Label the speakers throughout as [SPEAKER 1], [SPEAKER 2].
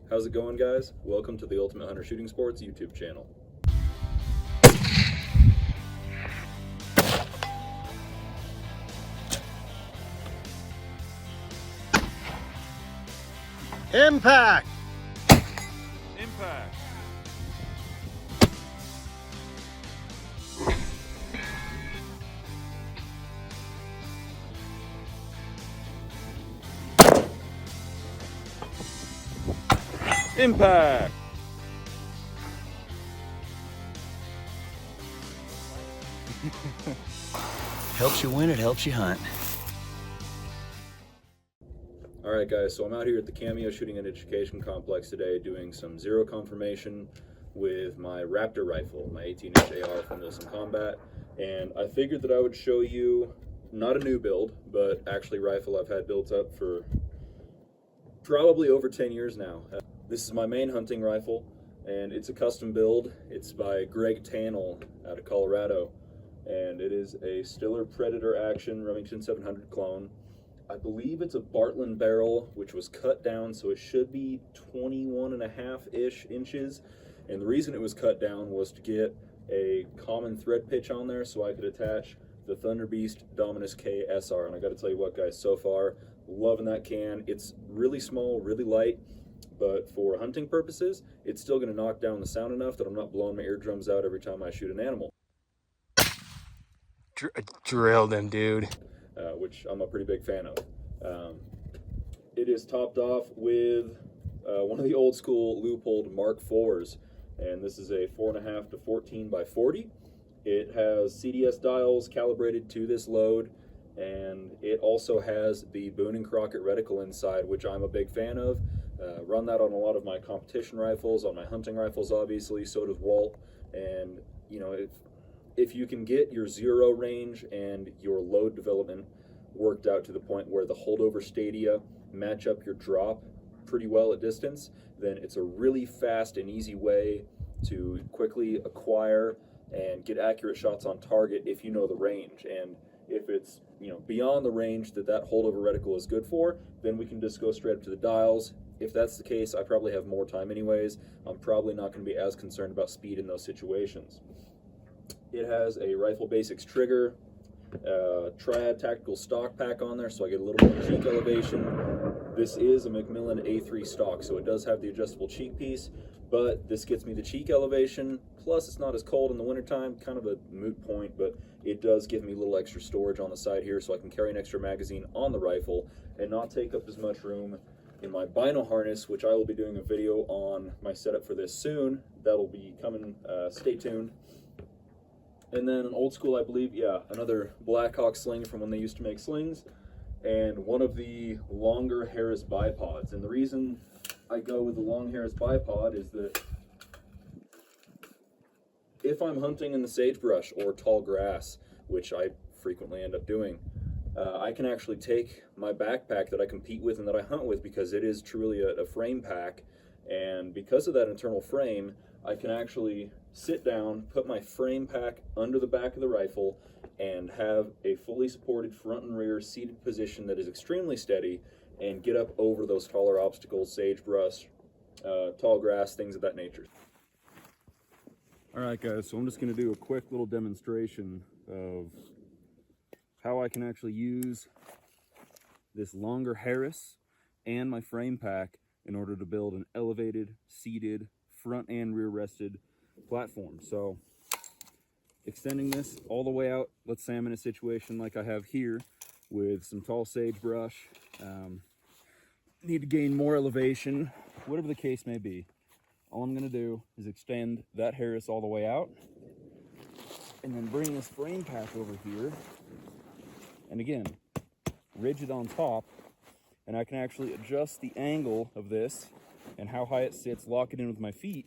[SPEAKER 1] How's it going, guys? Welcome to the Ultimate Hunter Shooting Sports YouTube channel.
[SPEAKER 2] Impact!
[SPEAKER 3] Impact! Impact!
[SPEAKER 2] Helps you win, it helps you hunt.
[SPEAKER 1] Alright guys, so I'm out here at the Cameo Shooting and Education Complex today doing some zero confirmation with my Raptor rifle, my 18-inch AR from Wilson Combat, and I figured that I would show you not a new build, but actually rifle I've had built up for probably over 10 years now. This is my main hunting rifle, and it's a custom build. It's by Greg Tannell out of Colorado, and it is a Stiller Predator Action Remington 700 clone. I believe it's a Bartlein barrel, which was cut down, so it should be 21.5-ish inches. And the reason it was cut down was to get a common thread pitch on there so I could attach the Thunder Beast Dominus K SR. And I gotta tell you what, guys, so far, loving that can. It's really small, really light, but for hunting purposes, it's still gonna knock down the sound enough that I'm not blowing my eardrums out every time I shoot an animal.
[SPEAKER 2] Drilled him, dude.
[SPEAKER 1] Which I'm a pretty big fan of. It is topped off with one of the old school Leupold Mark IVs, and this is a 4.5 to 14 by 40. It has CDS dials calibrated to this load, and it also has the Boone & Crockett reticle inside, which I'm a big fan of. Run that on a lot of my competition rifles, on my hunting rifles obviously, so does Walt. And you know, if you can get your zero range and your load development worked out to the point where the holdover stadia match up your drop pretty well at distance, then it's a really fast and easy way to quickly acquire and get accurate shots on target if you know the range. And if it's, you know, beyond the range that holdover reticle is good for, then we can just go straight up to the dials. If that's the case, I probably have more time anyways. I'm probably not going to be as concerned about speed in those situations. It has a Rifle Basics trigger, Triad tactical stock pack on there, so I get a little more cheek elevation. This is a Macmillan A3 stock, so it does have the adjustable cheek piece, but this gets me the cheek elevation, plus it's not as cold in the wintertime, kind of a moot point, but it does give me a little extra storage on the side here so I can carry an extra magazine on the rifle and not take up as much room in my bino harness, which I will be doing a video on my setup for this soon. That'll be coming, stay tuned. And then an old school, I believe, yeah, another Blackhawk sling from when they used to make slings, and one of the longer Harris bipods. And the reason I go with the long Harris bipod is that if I'm hunting in the sagebrush or tall grass, which I frequently end up doing, I can actually take my backpack that I compete with and that I hunt with, because it is truly a frame pack, and because of that internal frame, I can actually sit down, put my frame pack under the back of the rifle, and have a fully supported front and rear seated position that is extremely steady, and get up over those taller obstacles, sagebrush, tall grass, things of that nature. Alright guys, so I'm just going to do a quick little demonstration of how I can actually use this longer Harris and my frame pack in order to build an elevated, seated, front and rear rested platform. So extending this all the way out, let's say I'm in a situation like I have here with some tall sagebrush, need to gain more elevation, whatever the case may be. All I'm going to do is extend that Harris all the way out, and then bring this frame pack over here, and again, rigid on top, and I can actually adjust the angle of this and how high it sits, lock it in with my feet,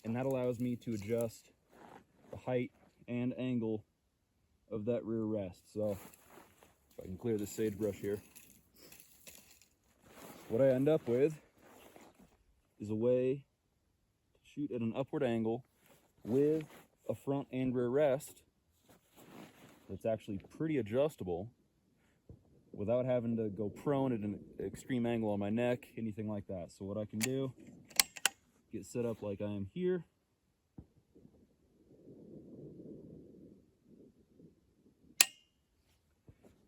[SPEAKER 1] and that allows me to adjust the height and angle of that rear rest. So if I can clear this sagebrush here, what I end up with is a way to shoot at an upward angle with a front and rear rest that's actually pretty adjustable, without having to go prone at an extreme angle on my neck, anything like that. So what I can do, get set up like I am here.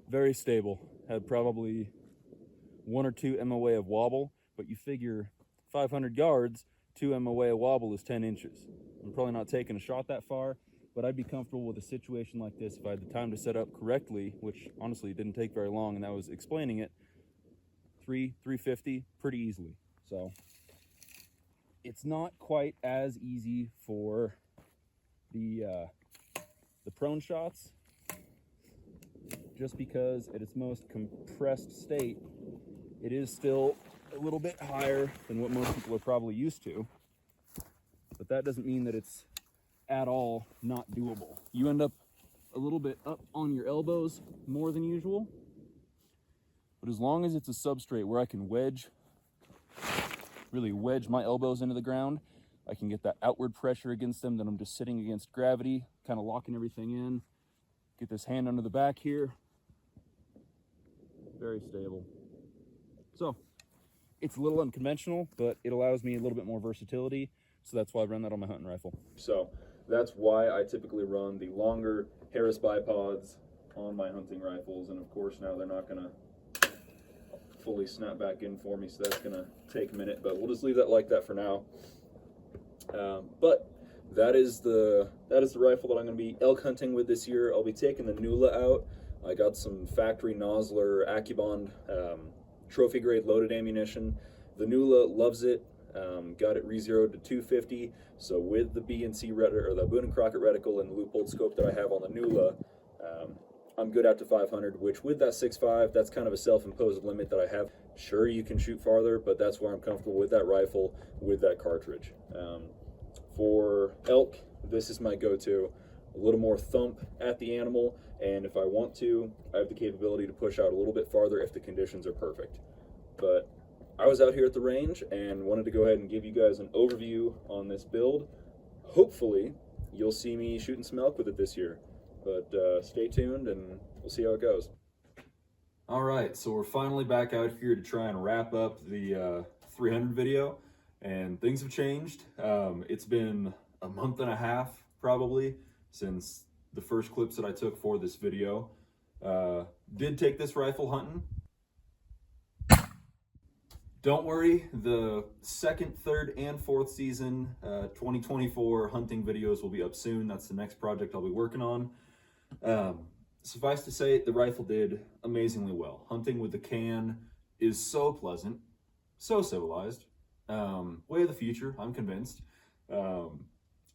[SPEAKER 1] Very stable. Had probably 1 or 2 MOA of wobble, but you figure 500 yards, 2 MOA of wobble is 10 inches. I'm probably not taking a shot that far, but I'd be comfortable with a situation like this if I had the time to set up correctly, which honestly didn't take very long, and that was explaining it. 350 pretty easily. So it's not quite as easy for the prone shots, just because at its most compressed state, it is still a little bit higher than what most people are probably used to. But that doesn't mean that it's at all not doable. You end up a little bit up on your elbows more than usual, but as long as it's a substrate where I can really wedge my elbows into the ground, I can get that outward pressure against them, then I'm just sitting against gravity, kind of locking everything in. Get this hand under the back here. Very stable. So it's a little unconventional, but it allows me a little bit more versatility. So that's why I run that on my hunting rifle. So that's why I typically run the longer Harris bipods on my hunting rifles. And of course now they're not gonna fully snap back in for me, so that's gonna take a minute, but we'll just leave that like that for now. But that is the rifle that I'm gonna be elk hunting with this year. I'll be taking the Nula out. I got some factory Nosler AccuBond trophy grade loaded ammunition. The Nula loves it. Got it re-zeroed to 250. So with the B&C or the Boone and Crockett reticle and the Leupold scope that I have on the Nula, I'm good out to 500, which with that 6.5, that's kind of a self-imposed limit that I have. Sure, you can shoot farther, but that's where I'm comfortable with that rifle, with that cartridge. For elk, this is my go-to. A little more thump at the animal, and if I want to, I have the capability to push out a little bit farther if the conditions are perfect. But I was out here at the range and wanted to go ahead and give you guys an overview on this build. Hopefully, you'll see me shooting some elk with it this year. But stay tuned and we'll see how it goes. All right, so we're finally back out here to try and wrap up the 300 video, and things have changed. It's been a month and a half probably since the first clips that I took for this video. Did take this rifle hunting. Don't worry, the second, third, and fourth season 2024 hunting videos will be up soon. That's the next project I'll be working on. Suffice to say, the rifle did amazingly well. Hunting with the can is so pleasant, so civilized. Way of the future, I'm convinced.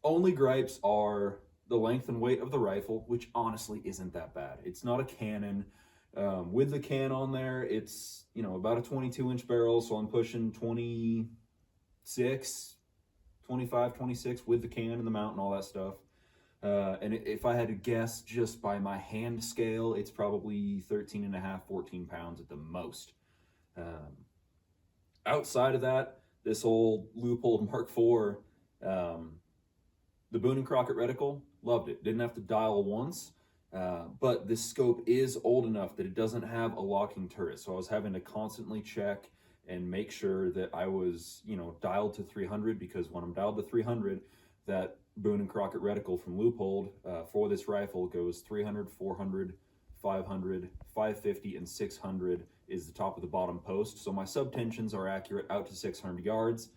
[SPEAKER 1] Only gripes are the length and weight of the rifle, which honestly isn't that bad. It's not a cannon. With the can on there, it's, you know, about a 22-inch barrel, so I'm pushing 26, 25, 26 with the can and the mount and all that stuff. And if I had to guess just by my hand scale, it's probably 13 and a half, 14 pounds at the most. Outside of that, this old Leupold Mark IV, the Boone and Crockett reticle, loved it. Didn't have to dial once, but this scope is old enough that it doesn't have a locking turret. So I was having to constantly check and make sure that I was, you know, dialed to 300, because when I'm dialed to 300, that Boone and Crockett reticle from Leupold for this rifle goes 300, 400, 500, 550, and 600 is the top of the bottom post. So my subtensions are accurate out to 600 yards.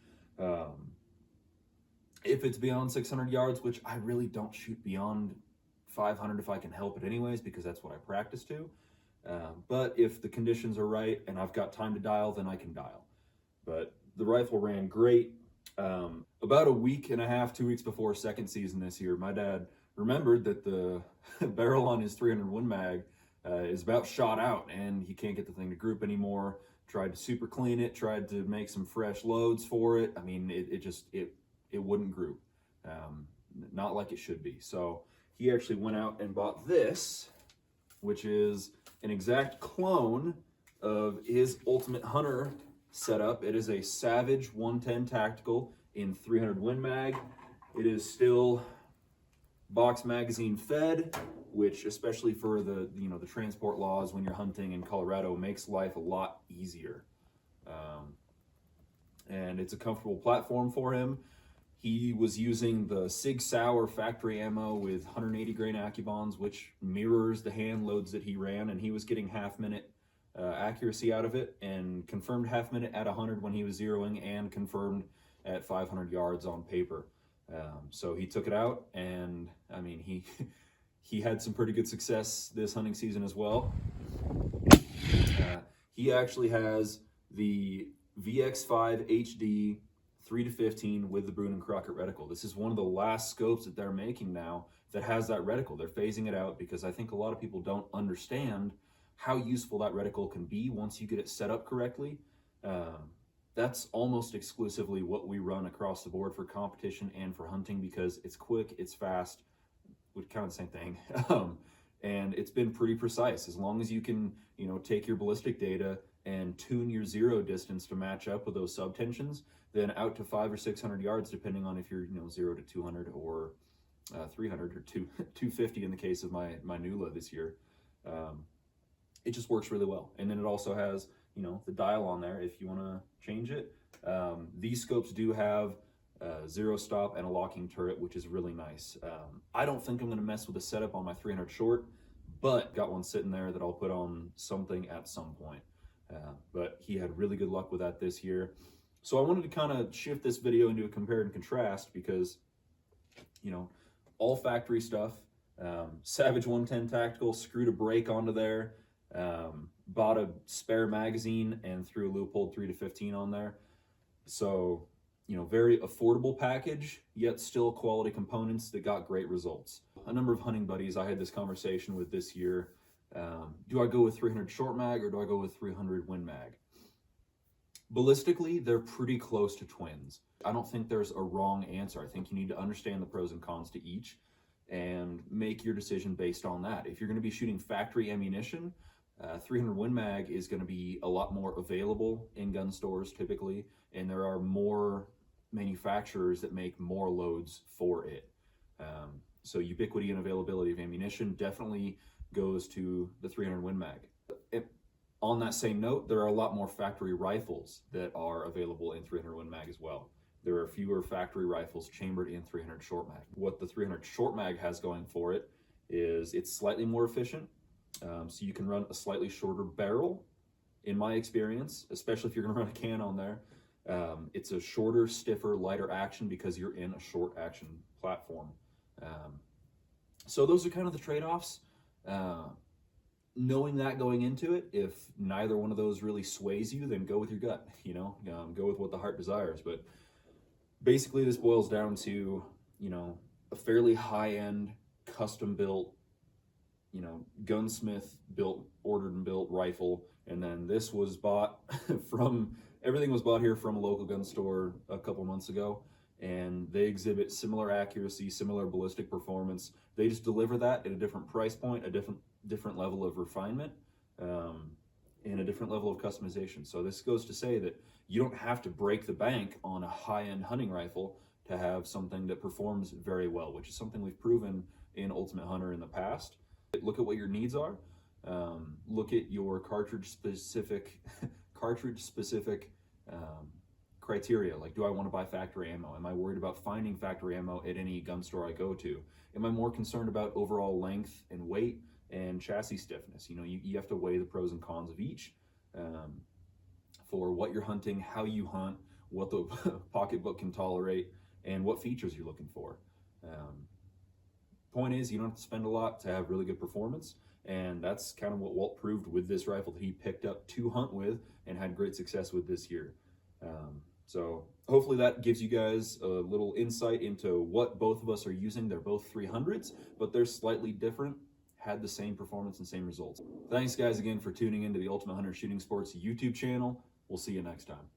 [SPEAKER 1] If it's beyond 600 yards, which I really don't shoot beyond 500 if I can help it anyways, because that's what I practice to. But if the conditions are right and I've got time to dial, then I can dial. But the rifle ran great. About a week and a half, 2 weeks before second season this year, my dad remembered that the barrel on his 300 Win Mag is about shot out and he can't get the thing to group anymore. Tried to super clean it, tried to make some fresh loads for it. I mean, it wouldn't group. Not like it should be. So he actually went out and bought this, which is an exact clone of his Ultimate Hunter setup. It is a Savage 110 Tactical in 300 Win Mag. It is still box magazine fed. which, especially for the the transport laws when you're hunting in Colorado, makes life a lot easier. And it's a comfortable platform for him. He was using the Sig Sauer factory ammo with 180 grain AccuBonds, which mirrors the hand loads that he ran, and he was getting half-minute accuracy out of it, and confirmed half-minute at 100 when he was zeroing, and confirmed at 500 yards on paper. So he took it out, and I mean, he had some pretty good success this hunting season as well. He actually has the VX5 HD 3-15 with the Boone & Crockett reticle. This is one of the last scopes that they're making now that has that reticle. They're phasing it out because I think a lot of people don't understand how useful that reticle can be once you get it set up correctly. That's almost exclusively what we run across the board for competition and for hunting, because it's quick, it's fast, which kind of the same thing. And it's been pretty precise. As long as you can, take your ballistic data and tune your zero distance to match up with those subtensions, then out to 500 or 600 yards, depending on if you're 0 to 200 or 300 or 250 in the case of my Nula this year. It just works really well. And then it also has the dial on there if you want to change it. These scopes do have zero stop and a locking turret, which is really nice. I don't think I'm going to mess with the setup on my 300 short, but got one sitting there that I'll put on something at some point. But he had really good luck with that this year. So I wanted to kind of shift this video into a compare and contrast, because, all factory stuff. Savage 110 Tactical, screwed a brake onto there, bought a spare magazine and threw a Leupold 3-15 on there. So, very affordable package, yet still quality components that got great results. A number of hunting buddies I had this conversation with this year. Do I go with 300 short mag or do I go with 300 Win Mag? Ballistically, they're pretty close to twins. I don't think there's a wrong answer. I think you need to understand the pros and cons to each and make your decision based on that. If you're going to be shooting factory ammunition, 300 Win Mag is going to be a lot more available in gun stores typically, and there are more manufacturers that make more loads for it. So ubiquity and availability of ammunition definitely goes to the 300 Win Mag. On that same note, there are a lot more factory rifles that are available in 300 Win Mag as well. There are fewer factory rifles chambered in 300 short mag. What the 300 short mag has going for it is it's slightly more efficient. So you can run a slightly shorter barrel, in my experience, especially if you're gonna run a can on there. It's a shorter, stiffer, lighter action because you're in a short action platform. So those are kind of the trade-offs. Knowing that going into it, if neither one of those really sways you, then go with your gut, go with what the heart desires. But basically this boils down to, a fairly high-end, custom-built, gunsmith ordered and built rifle. And then this was bought everything was bought here from a local gun store a couple months ago. And they exhibit similar accuracy, similar ballistic performance. They just deliver that at a different price point, a different level of refinement, and a different level of customization. So this goes to say that you don't have to break the bank on a high-end hunting rifle to have something that performs very well, which is something we've proven in Ultimate Hunter in the past. Look at what your needs are. Look at your cartridge-specific criteria. Like, do I want to buy factory ammo? Am I worried about finding factory ammo at any gun store I go to? Am I more concerned about overall length and weight and chassis stiffness? You have to weigh the pros and cons of each for what you're hunting, how you hunt, what the pocketbook can tolerate, and what features you're looking for. Point is, you don't have to spend a lot to have really good performance, and that's kind of what Walt proved with this rifle that he picked up to hunt with and had great success with this year. So hopefully that gives you guys a little insight into what both of us are using. They're both 300s, but they're slightly different, had the same performance and same results. Thanks guys again for tuning into the Ultimate Hunter Shooting Sports YouTube channel. We'll see you next time.